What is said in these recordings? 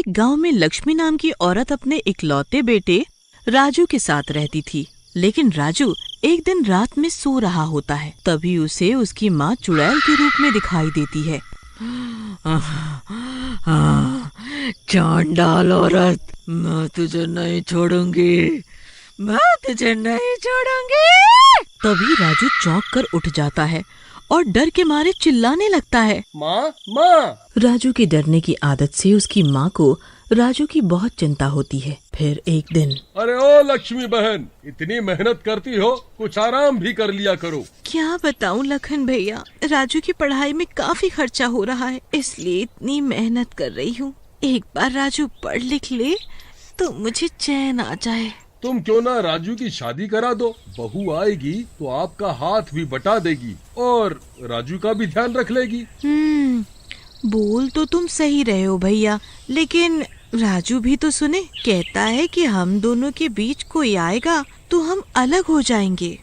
एक गांव में लक्ष्मी नाम की औरत अपने इकलौते बेटे राजू के साथ रहती थी। लेकिन राजू एक दिन रात में सो रहा होता है, तभी उसे उसकी माँ चुड़ैल के रूप में दिखाई देती है। चांडाल औरत, मैं तुझे नहीं छोड़ूंगी, मैं तुझे नहीं छोड़ूंगी। तभी राजू चौंक कर उठ जाता है और डर के मारे चिल्लाने लगता है, माँ माँ। राजू के डरने की आदत से उसकी माँ को राजू की बहुत चिंता होती है। फिर एक दिन, अरे ओ लक्ष्मी बहन, इतनी मेहनत करती हो, कुछ आराम भी कर लिया करो। क्या बताऊं लखन भैया, राजू की पढ़ाई में काफी खर्चा हो रहा है, इसलिए इतनी मेहनत कर रही हूँ। एक बार राजू पढ़ लिख ले तो मुझे चैन आ जाए। तुम क्यों ना राजू की शादी करा दो, बहू आएगी तो आपका हाथ भी बटा देगी और राजू का भी ध्यान रख लेगी। बोल तो तुम सही रहे हो भैया, लेकिन राजू भी तो सुने, कहता है कि हम दोनों के बीच कोई आएगा तो हम अलग हो जाएंगे।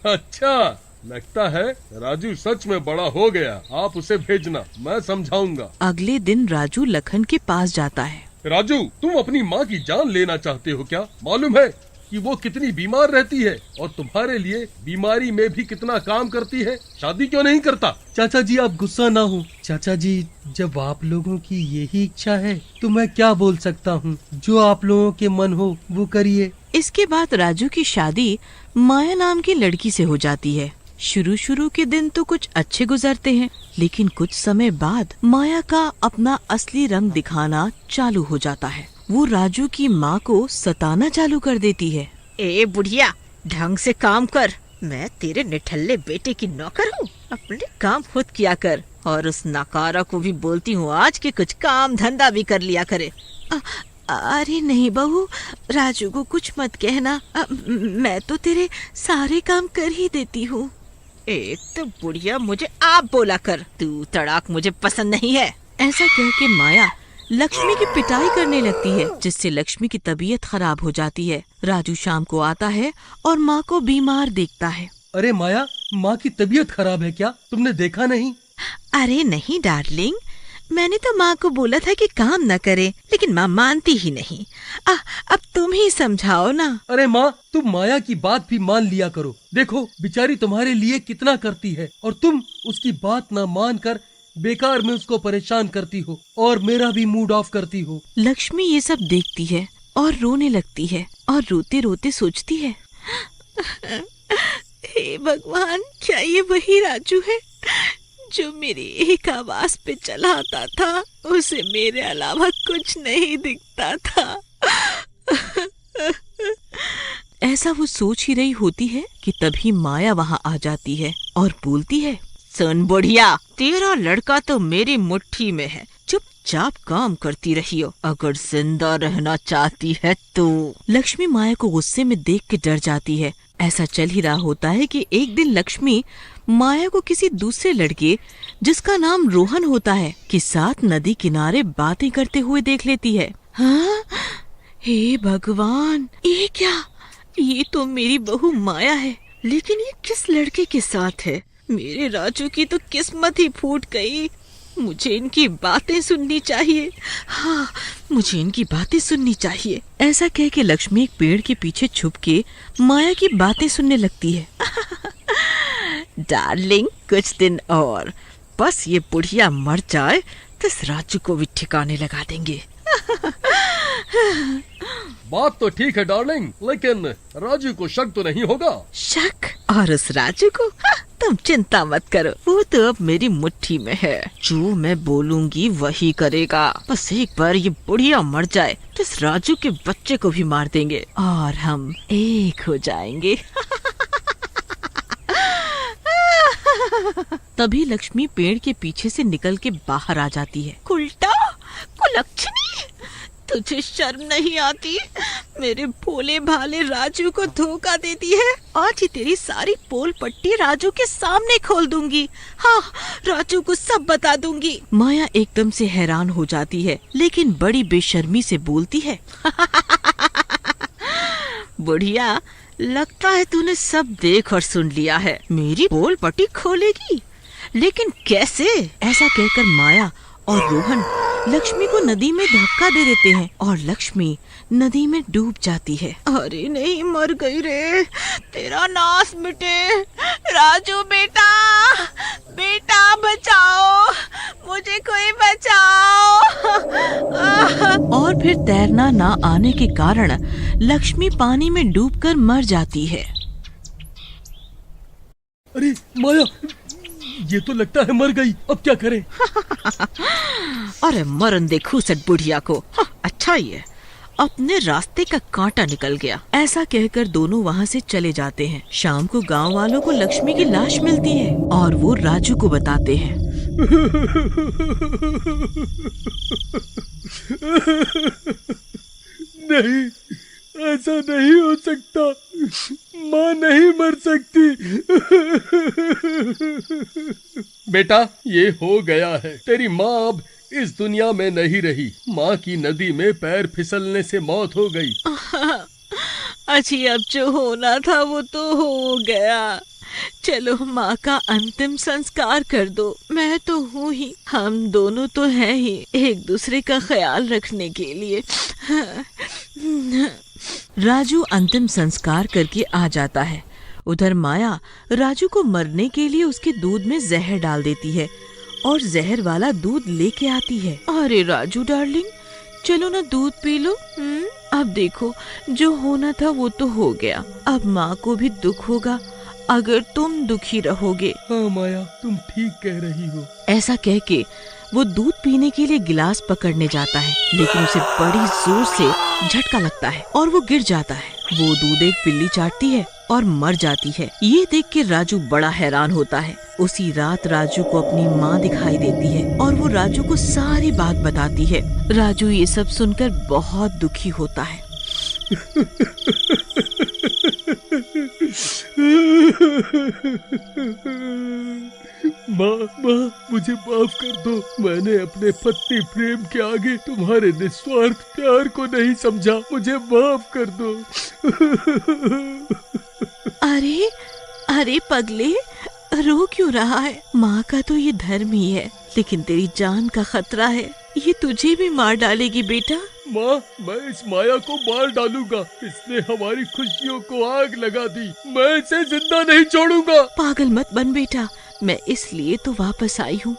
अच्छा, लगता है राजू सच में बड़ा हो गया। आप उसे भेजना, मैं समझाऊंगा। अगले दिन राजू लखन के पास जाता है। राजू, तुम अपनी माँ की जान लेना चाहते हो क्या? मालूम है कि वो कितनी बीमार रहती है और तुम्हारे लिए बीमारी में भी कितना काम करती है। शादी क्यों नहीं करता? चाचा जी, आप गुस्सा ना हो। चाचा जी, जब आप लोगों की यही इच्छा है तो मैं क्या बोल सकता हूँ। जो आप लोगों के मन हो वो करिए। इसके बाद राजू की शादी माया नाम की लड़की से हो जाती है। शुरू के दिन तो कुछ अच्छे गुजरते हैं, लेकिन कुछ समय बाद माया का अपना असली रंग दिखाना चालू हो जाता है। वो राजू की माँ को सताना चालू कर देती है। ए बुढ़िया, ढंग से काम कर। मैं तेरे निठल्ले बेटे की नौकर हूँ, अपने काम खुद किया कर। और उस नकारा को भी बोलती हूँ आज के कुछ काम धंधा भी कर लिया करे। अरे नहीं बहू, राजू को कुछ मत कहना, मैं तो तेरे सारे काम कर ही देती हूँ। एक तो बुढ़िया मुझे आप बोला कर, तू तड़ाक मुझे पसंद नहीं है। ऐसा कह के माया लक्ष्मी की पिटाई करने लगती है, जिससे लक्ष्मी की तबीयत खराब हो जाती है। राजू शाम को आता है और माँ को बीमार देखता है। अरे माया, माँ की तबीयत खराब है क्या? तुमने देखा नहीं? अरे नहीं डार्लिंग, मैंने तो माँ को बोला था कि काम न करे, लेकिन माँ मानती ही नहीं। अब तुम ही समझाओ ना। अरे माँ, तुम माया की बात भी मान लिया करो। देखो बेचारी तुम्हारे लिए कितना करती है और तुम उसकी बात ना मान कर बेकार में उसको परेशान करती हो और मेरा भी मूड ऑफ करती हो। लक्ष्मी ये सब देखती है और रोने लगती है और रोते रोते सोचती है, हे भगवान, क्या ये वही राजू है जो मेरी एक आवाज पे चला आता था? उसे मेरे अलावा कुछ नहीं दिखता था। ऐसा वो सोच ही रही होती है कि तभी माया वहाँ आ जाती है और बोलती है, सुन बुढ़िया, तेरा लड़का तो मेरी मुट्ठी में है, चुपचाप काम करती रही हो अगर जिंदा रहना चाहती है तो। लक्ष्मी माया को गुस्से में देख के डर जाती है। ऐसा चल ही रहा होता है कि एक दिन लक्ष्मी माया को किसी दूसरे लड़के, जिसका नाम रोहन होता है, के साथ नदी किनारे बातें करते हुए देख लेती है। हाँ, हे भगवान, ये क्या? ये तो मेरी बहू माया है, लेकिन ये किस लड़के के साथ है? मेरे राजू की तो किस्मत ही फूट गई। मुझे इनकी बातें सुननी चाहिए। हाँ, मुझे इनकी बातें सुननी चाहिए। ऐसा कह के लक्ष्मी एक पेड़ के पीछे छुप के माया की बातें सुनने लगती है। डार्लिंग, कुछ दिन और, बस ये बुढ़िया मर जाए तो इस राजू को भी ठिकाने लगा देंगे। बात तो ठीक है डार्लिंग, लेकिन राजू को शक तो नहीं होगा? शक? और उस राजू को? तुम चिंता मत करो, वो तो अब मेरी मुट्ठी में है। जो मैं बोलूंगी वही करेगा। बस एक बार ये बुढ़िया मर जाए तो इस राजू के बच्चे को भी मार देंगे और हम एक हो जाएंगे। तभी लक्ष्मी पेड़ के पीछे से निकल के बाहर आ जाती है। उल्टा कुलक्षणी, तुझे शर्म नहीं आती? मेरे भोले भाले राजू को धोखा देती है। आज ही तेरी सारी पोल पट्टी राजू के सामने खोल दूंगी। हाँ, राजू को सब बता दूंगी। माया एकदम से हैरान हो जाती है, लेकिन बड़ी बेशर्मी से बोलती है, बुढ़िया, लगता है तूने सब देख और सुन लिया है। मेरी पोल पट्टी खोलेगी, लेकिन कैसे? ऐसा कहकर माया और रोहन लक्ष्मी को नदी में धक्का दे देते हैं और लक्ष्मी नदी में डूब जाती है। अरे नहीं, मर गई रे, तेरा नाश मिटे। राजू बेटा, बेटा बचाओ, मुझे कोई बचाओ। और फिर तैरना ना आने के कारण लक्ष्मी पानी में डूबकर मर जाती है। अरे माया, ये तो लगता है मर गई, अब क्या करें? अरे मरन दे खूसट बुढ़िया को। अच्छा ही है, अपने रास्ते का कांटा निकल गया। ऐसा कहकर दोनों वहाँ से चले जाते हैं। शाम को गांव वालों को लक्ष्मी की लाश मिलती है और वो राजू को बताते हैं। नहीं, ऐसा नहीं हो सकता, माँ नहीं मर सकती। बेटा, ये हो गया है, तेरी माँ अब इस दुनिया में नहीं रही। माँ की नदी में पैर फिसलने से मौत हो गई। अच्छी, अब जो होना था वो तो हो गया। चलो माँ का अंतिम संस्कार कर दो। मैं तो हूँ ही, हम दोनों तो हैं ही एक दूसरे का ख्याल रखने के लिए। राजू अंतिम संस्कार करके आ जाता है। उधर माया राजू को मरने के लिए उसके दूध में जहर डाल देती है और जहर वाला दूध लेके आती है। अरे राजू डार्लिंग, चलो ना दूध पी लो। अब देखो, जो होना था वो तो हो गया, अब माँ को भी दुख होगा अगर तुम दुखी रहोगे। हाँ माया, तुम ठीक कह रही हो। ऐसा कह के वो दूध पीने के लिए गिलास पकड़ने जाता है, लेकिन उसे बड़ी जोर से झटका लगता है और वो गिर जाता है। वो दूध एक बिल्ली चाटती है और मर जाती है। ये देख के राजू बड़ा हैरान होता है। उसी रात राजू को अपनी माँ दिखाई देती है और वो राजू को सारी बात बताती है। राजू ये सब सुनकर बहुत दुखी होता है। माँ, मुझे माफ कर दो। मैंने अपने पति प्रेम के आगे तुम्हारे निस्वार्थ प्यार को नहीं समझा। मुझे माफ कर दो। अरे अरे पगले, रो क्यों रहा है? माँ का तो ये धर्म ही है, लेकिन तेरी जान का खतरा है, ये तुझे भी मार डालेगी बेटा। माँ, मैं इस माया को मार डालूंगा। इसने हमारी खुशियों को आग लगा दी। मैं इसे जिंदा नहीं छोड़ूंगा। पागल मत बन बेटा, मैं इसलिए तो वापस आई हूँ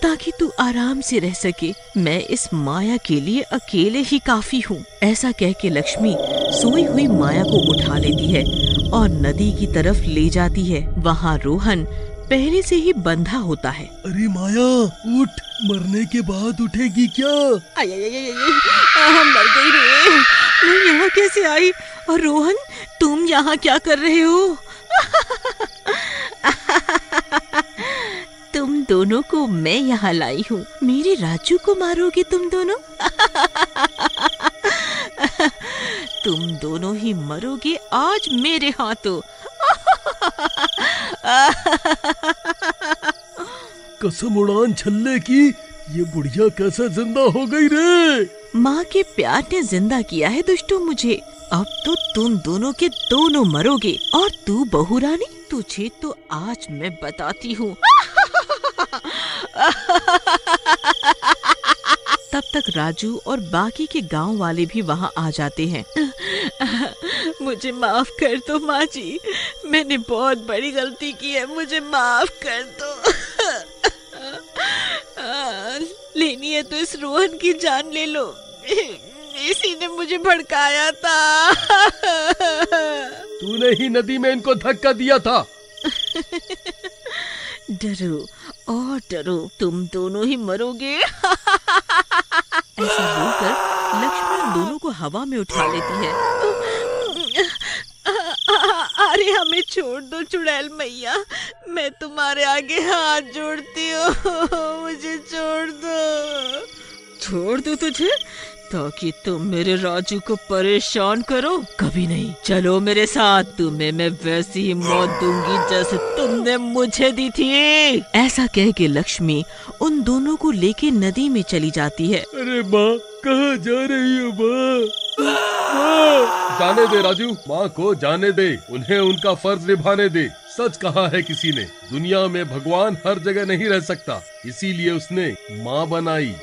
ताकि तू आराम से रह सके। मैं इस माया के लिए अकेले ही काफी हूँ। ऐसा कह के लक्ष्मी सोई हुई माया को उठा लेती है और नदी की तरफ ले जाती है। वहाँ रोहन पहले से ही बंधा होता है। अरे माया, उठ, मरने के बाद उठेगी क्या? मर गई रे, मैं यहाँ कैसे आई? और रोहन, तुम यहाँ क्या कर रहे हो? तुम दोनों को मैं यहाँ लाई हूँ। मेरे राजू को मारोगे तुम दोनों? तुम दोनों ही मरोगे आज मेरे हाथों। कसम उड़ान छल्ले की, ये बुढ़िया कैसे जिंदा हो गई रे? माँ के प्यार ने जिंदा किया है दुष्टों मुझे। अब तो तुम दोनों के दोनों मरोगे। और तू बहू रानी, तुझे तो आज मैं बताती हूँ। तब तक राजू और बाकी के गांव वाले भी वहाँ आ जाते हैं। मुझे माफ कर दो माँ जी, मैंने बहुत बड़ी गलती की है, मुझे माफ कर दो। लेनी है तो इस रोहन की जान ले लो, इसी ने मुझे भड़काया था। तूने ही नदी में इनको धक्का दिया था। डरो और डरो, तुम दोनों ही मरोगे। ऐसा बोलकर लक्ष्मी उन दोनों को हवा में उठा लेती है। अरे हमें छोड़ दो चुड़ैल मैया, मैं तुम्हारे आगे हाथ जोड़ती हूँ, मुझे छोड़ दो। छोड़ दो तुझे ताकि तुम मेरे राजू को परेशान करो? कभी नहीं। चलो मेरे साथ, तुम्हें मैं वैसी ही मौत दूंगी जैसे तुमने मुझे दी थी। ऐसा कह के लक्ष्मी उन दोनों को लेके नदी में चली जाती है। अरे माँ, कहाँ जा रही हो माँ? जाने दे राजू, माँ को जाने दे, उन्हें उनका फर्ज निभाने दे। सच कहा है किसी ने, दुनिया में भगवान हर जगह नहीं रह सकता, इसीलिए उसने माँ बनाई।